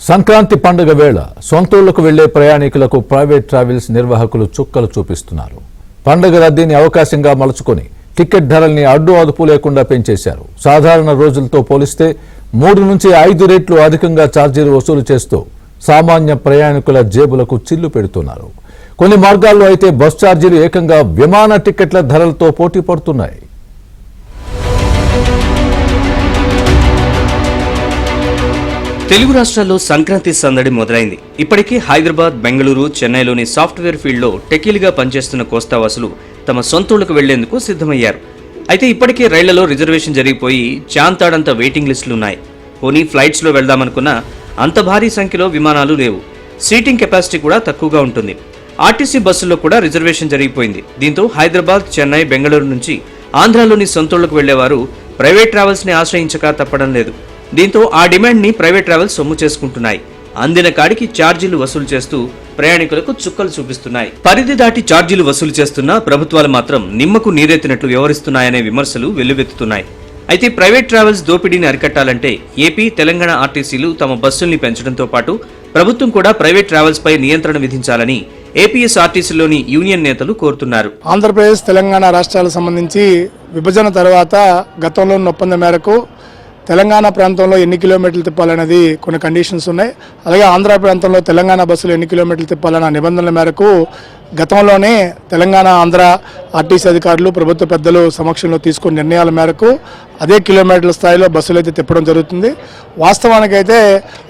సంక్రాంతి పండుగ వేళ సొంతూళ్లకు వెళ్లే ప్రయాణికులకు ప్రైవేట్ ట్రావెల్స్ నిర్వాహకులు చుక్కలు చూపిస్తున్నారు. పండుగ రద్దీని అవకాశంగా మలుచుకొని టికెట్ ధరల్ని అడ్డు అదుపు లేకుండా పెంచేశారు. సాధారణ రోజులతో పోలిస్తే 3 నుంచి 5 రెట్లు అధికంగా ఛార్జీలు వసూలు చేస్తూ సామాన్య ప్రయాణికుల జేబులకు చిల్లు పెడుతున్నారు. కొన్ని మార్గాల్లో అయితే బస్ ఛార్జీలు ఏకంగా విమాన టికెట్ల ధరలతో పోటీ పడుతున్నాయి. తెలుగు రాష్ట్రాల్లో సంక్రాంతి సందడి మొదలైంది. ఇప్పటికీ హైదరాబాద్, బెంగళూరు, చెన్నైలోని సాఫ్ట్వేర్ ఫీల్డ్లో టెకీలుగా పనిచేస్తున్న కోస్తావాసులు తమ సొంతూళ్లకు వెళ్లేందుకు సిద్ధమయ్యారు. అయితే ఇప్పటికే రైళ్లలో రిజర్వేషన్ జరిగిపోయి చాంతాడంత వెయిటింగ్ లిస్టులున్నాయి. పోనీ ఫ్లైట్స్లో వెళ్దామనుకున్నా అంత భారీ సంఖ్యలో విమానాలు లేవు. సీటింగ్ కెపాసిటీ కూడా తక్కువగా ఉంటుంది. ఆర్టీసీ బస్సుల్లో కూడా రిజర్వేషన్ జరిగిపోయింది. దీంతో హైదరాబాద్, చెన్నై, బెంగళూరు నుంచి ఆంధ్రాలోని సొంతూళ్లకు వెళ్లేవారు ప్రైవేట్ ట్రావెల్స్ ని ఆశ్రయించక తప్పడం లేదు. దీంతో ఆ డిమాండ్ ని ప్రైవేట్ ట్రావెల్స్ సొమ్ము చేసుకుంటున్నాయి. అందిన కాడికి ఛార్జీలు వసూలు చేస్తూ ప్రయాణికులకు చుక్కలు చూపిస్తున్నాయి. పరిధి దాటి ఛార్జీలు వసూలు చేస్తున్న ప్రభుత్వాలు మాత్రం నిమ్మకు నీరెత్తినట్లు వ్యవహరిస్తున్నాయనే విమర్శలు వెల్లువెత్తుతున్నాయి. అయితే ప్రైవేట్ ట్రావెల్స్ దోపిడీని అరికట్టాలంటే ఏపీ, తెలంగాణ ఆర్టీసీలు తమ బస్సుల్ని పెంచడంతో పాటు ప్రభుత్వం కూడా ప్రైవేట్ ట్రావెల్స్ పై నియంత్రణ విధించాలని ఏపీఎస్ఆర్టీసీలోని యూనియన్ నేతలు కోరుతున్నారు. ఆంధ్రప్రదేశ్, తెలంగాణ రాష్ట్రాలకు సంబంధించి విభజన తర్వాత గతంలో ఒప్పందం మేరకు తెలంగాణ ప్రాంతంలో ఎన్ని కిలోమీటర్లు తిప్పాలనేది కొన్ని కండిషన్స్ ఉన్నాయి. అలాగే ఆంధ్ర ప్రాంతంలో తెలంగాణ బస్సులు ఎన్ని కిలోమీటర్లు తిప్పాలన్న నిబంధనల మేరకు గతంలోనే తెలంగాణ, ఆంధ్ర ఆర్టీసీ అధికారులు, ప్రభుత్వ పెద్దలు సమక్షంలో తీసుకున్న నిర్ణయాల మేరకు అదే కిలోమీటర్ల స్థాయిలో బస్సులు అయితే తిప్పడం జరుగుతుంది. వాస్తవానికైతే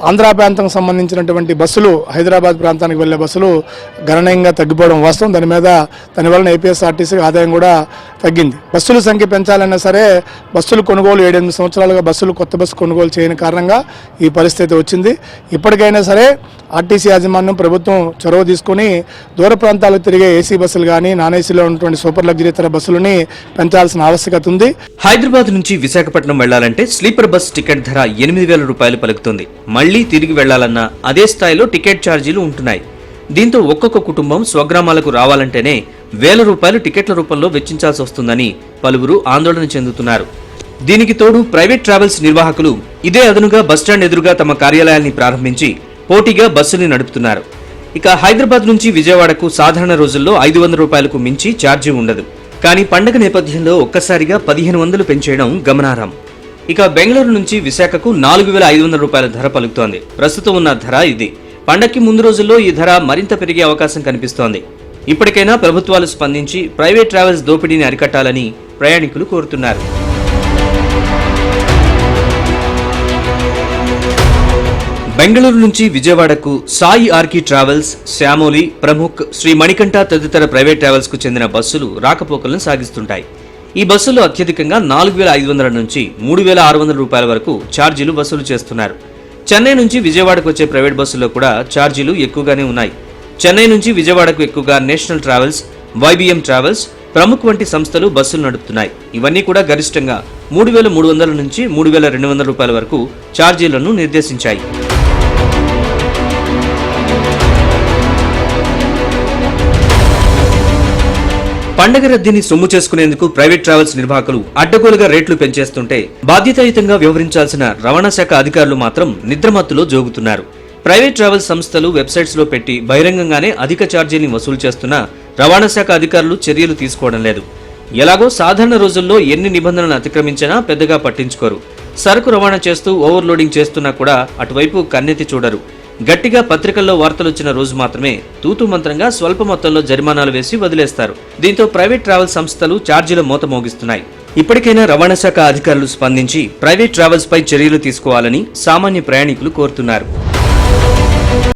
ఆంధ్ర ప్రాంతానికి సంబంధించినటువంటి బస్సులు, హైదరాబాద్ ప్రాంతానికి వెళ్లే బస్సులు గణనీయంగా తగ్గిపోవడం వాస్తవం. దానివల్ల ఏపీఎస్ఆర్టీసీ ఆదాయం కూడా తగ్గింది. బస్సుల సంఖ్య పెంచాలన్నా సరే బస్సులు కొనుగోలు 7-8 సంవత్సరాలుగా కొత్త బస్సు కొనుగోలు చేయని కారణంగా ఈ పరిస్థితి వచ్చింది. ఇప్పటికైనా సరే ఆర్టీసీ యాజమాన్యం, ప్రభుత్వం చొరవ తీసుకుని దూర ప్రాంతాలకు తిరిగే ఏసీ బస్సులు కానీ, నాన్ ఏసీలో ఉన్నటువంటి సూపర్ లగ్జరీ తర బస్సులని పెంచాల్సిన ఆవశ్యకత ఉంది. హైదరాబాద్ నుంచి విశాఖపట్నం వెళ్లాలంటే స్లీపర్ బస్ టికెట్ ధర 8,000 రూపాయలు పలుకుతుంది. మళ్లీ తిరిగి వెళ్లాలన్నా అదే స్థాయిలో టికెట్ ఛార్జీలు ఉంటున్నాయి. దీంతో ఒక్కొక్క కుటుంబం స్వగ్రామాలకు రావాలంటేనే 1,000 రూపాయలు టికెట్ల రూపంలో వెచ్చించాల్సి వస్తుందని పలువురు ఆందోళన చెందుతున్నారు. దీనికి తోడు ప్రైవేట్ ట్రావెల్స్ నిర్వాహకులు ఇదే అదనుగా బస్టాండ్ ఎదురుగా తమ కార్యాలయాల్ని ప్రారంభించి పోటీగా బస్సుల్ని నడుపుతున్నారు. ఇక హైదరాబాద్ నుంచి విజయవాడకు సాధారణ రోజుల్లో 500 రూపాయలకు మించి ఛార్జీ ఉండదు. కానీ పండగ నేపథ్యంలో ఒక్కసారిగా 1,500 పెంచేయడం గమనార్హం. ఇక బెంగళూరు నుంచి విశాఖకు 4,500 రూపాయల ధర పలుకుతోంది. ప్రస్తుతం ఉన్న ధర ఇది. పండగకి ముందు రోజుల్లో ఈ ధర మరింత పెరిగే అవకాశం కనిపిస్తోంది. ఇప్పటికైనా ప్రభుత్వాలు స్పందించి ప్రైవేట్ ట్రావెల్స్ దోపిడీని అరికట్టాలని ప్రయాణికులు కోరుతున్నారు. బెంగళూరు నుంచి విజయవాడకు సాయి ఆర్కి ట్రావెల్స్, శ్యామోలి, ప్రముఖ్, శ్రీ మణికంఠ తదితర ప్రైవేట్ ట్రావెల్స్ కు చెందిన బస్సులు రాకపోకలను సాగిస్తుంటాయి. ఈ బస్సులు అత్యధికంగా 4,500 నుంచి 3,600 రూపాయల వరకు ఛార్జీలు వసూలు చేస్తున్నారు. చెన్నై నుంచి విజయవాడకు వచ్చే ప్రైవేట్ బస్సుల్లో కూడా ఛార్జీలు ఎక్కువగానే ఉన్నాయి. చెన్నై నుంచి విజయవాడకు ఎక్కువగా నేషనల్ ట్రావెల్స్, వైబీఎం ట్రావెల్స్, ప్రముఖ్ వంటి సంస్థలు బస్సులు నడుపుతున్నాయి. ఇవన్నీ కూడా గరిష్టంగా 3,300 నుంచి 3,200 రూపాయల వరకు ఛార్జీలను నిర్దేశించాయి. పండగ రద్దీని సొమ్ము చేసుకునేందుకు ప్రైవేట్ ట్రావెల్స్ నిర్వాహకులు అడ్డగోలుగా రేట్లు పెంచేస్తుంటే బాధ్యతాయుతంగా వ్యవహరించాల్సిన రవాణా శాఖ అధికారులు మాత్రం నిద్రమత్తులో జోగుతున్నారు. ప్రైవేట్ ట్రావెల్స్ సంస్థలు వెబ్సైట్స్ లో పెట్టి బహిరంగంగానే అధిక ఛార్జీని వసూలు చేస్తున్నా రవాణా శాఖ అధికారులు చర్యలు తీసుకోవడం లేదు. ఎలాగో సాధారణ రోజుల్లో ఎన్ని నిబంధనలు అతిక్రమించినా పెద్దగా పట్టించుకోరు. సరుకు రవాణా చేస్తూ ఓవర్లోడింగ్ చేస్తున్నా కూడా అటువైపు కన్నెత్తి చూడరు. గట్టిగా పత్రికల్లో వార్తలొచ్చిన రోజు మాత్రమే తూతూ మంత్రంగా స్వల్ప మొత్తంలో జరిమానాలు వేసి వదిలేస్తారు. దీంతో ప్రైవేట్ ట్రావెల్ సంస్థలు ఛార్జీల మోత మోగిస్తున్నాయి. ఇప్పటికైనా రవాణా శాఖ అధికారులు స్పందించి ప్రైవేట్ ట్రావెల్స్ పై చర్యలు తీసుకోవాలని సామాన్య ప్రయాణికులు కోరుతున్నారు.